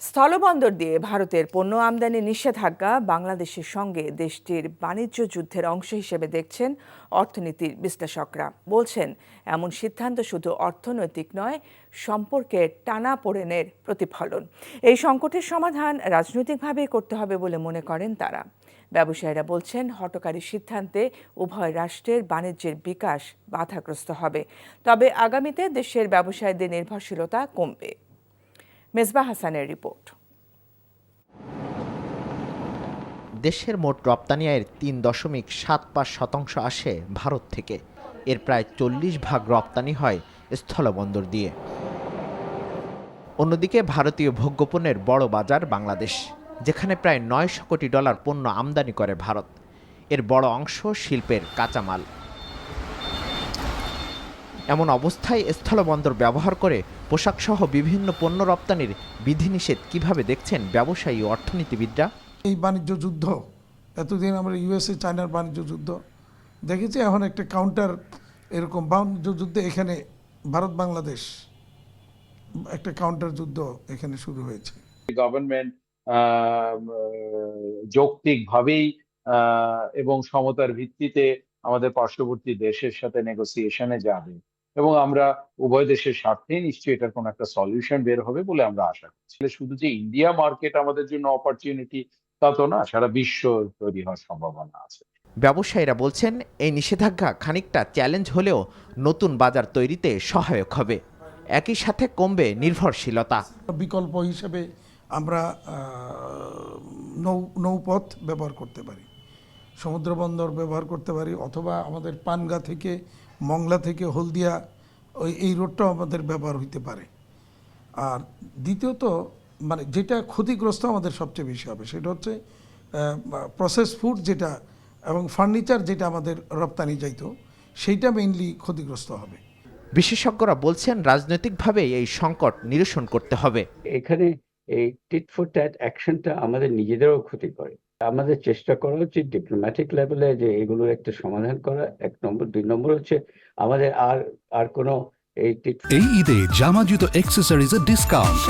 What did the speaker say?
স্থলবন্দর দিয়ে ভারতের পণ্য আমদানি নিষেধাজ্ঞা বাংলাদেশের সঙ্গে দেশটির বাণিজ্য যুদ্ধের অংশ হিসেবে দেখছেন অর্থনীতির বিশ্লেষকরা। বলছেন, এমন সিদ্ধান্ত শুধু অর্থনৈতিক নয়, সম্পর্কের টানাপোড়েনের প্রতিফলন। এই সংকটের সমাধান রাজনৈতিকভাবেই করতে হবে বলে মনে করেন তারা। ব্যবসায়ীরা বলছেন, হঠকারী সিদ্ধান্তে উভয় রাষ্ট্রের বাণিজ্যের বিকাশ বাধাগ্রস্ত হবে। তবে আগামীতে দেশের ব্যবসায়ীদের নির্ভরশীলতা কমবে। মেজবা হাসানের রিপোর্ট। দেশের মোট রপ্তানি আয়ের ৩.৭৫% আসে ভারত থেকে। এর প্রায় 40% রপ্তানি হয় স্থলবন্দর দিয়ে। অন্যদিকে ভারতীয় ভোগ্যপণ্যের বড় বাজার বাংলাদেশ, যেখানে প্রায় $900 কোটি পণ্য আমদানি করে ভারত। এর বড় অংশ শিল্পের কাঁচামাল। এমন অবস্থায় স্থলবন্দর ব্যবহার করে পোশাকসহ বিভিন্ন পণ্য রপ্তানির বিধিনিষেধ কিভাবে দেখছেন ব্যবসায়ী ও অর্থনীতিবিদরা? এই বাণিজ্য যুদ্ধ, এতদিন আমরা ইউএসএ চায়নার বাণিজ্য যুদ্ধ দেখেছি, এখন একটা কাউন্টার এরকম বাণিজ্য যুদ্ধে এখানে ভারত বাংলাদেশ একটা কাউন্টার যুদ্ধ এখানে শুরু হয়েছে। গভর্নমেন্ট যৌক্তিকভাবেই এবং সমতার ভিত্তিতে আমাদের পার্শ্ববর্তী দেশের সাথে নেগোসিয়েশনে যাবে এবং আমরা উভয় দেশের স্বার্থে নিশ্চয়ই এটার কোনো একটা সলিউশন বের হবে বলে আমরা আশা করছি। শুধু যে ইন্ডিয়া মার্কেট আমাদের জন্য অপরচুনিটি তা তো না, সারা বিশ্ব তৈরি হওয়ার সম্ভাবনা আছে। ব্যবসায়ীরা বলছেন, এই নিষেধাজ্ঞা খানিকটা চ্যালেঞ্জ হলেও নতুন বাজার তৈরিতে সহায়ক হবে। একই সাথে কমবে নির্ভরশীলতা। বিকল্প হিসেবে আমরা নৌপথ ব্যবহার করতে পারি, সমুদ্র বন্দর ব্যবহার করতে পারি, অথবা আমাদের পানগা থেকে মংলা থেকে হলদিয়া এই রোডটাও আমাদের ব্যবহার হইতে পারে। আর দ্বিতীয়ত মানে যেটা ক্ষতিগ্রস্ত আমাদের সবচেয়ে বেশি হবে সেটা হচ্ছে প্রসেস ফুড যেটা এবং ফার্নিচার যেটা আমাদের রপ্তানি যাইতো, সেইটা মেইনলি ক্ষতিগ্রস্ত হবে। বিশেষজ্ঞরা বলছেন, রাজনৈতিকভাবে এই সংকট নিরসন করতে হবে। এখানে এই টিট ফর ট্যাট অ্যাকশনটা আমাদের নিজেদেরও ক্ষতি করে। আমাদের চেষ্টা করা উচিত ডিপ্লোম্যাটিক লেভেলে যে এগুলোর একটা সমাধান করা, 1 নম্বর। 2 নম্বর হচ্ছে আমাদের আর কোনো এই ঈদে জামা জুতো অ্যাক্সেসরিজের ডিসকাউন্ট।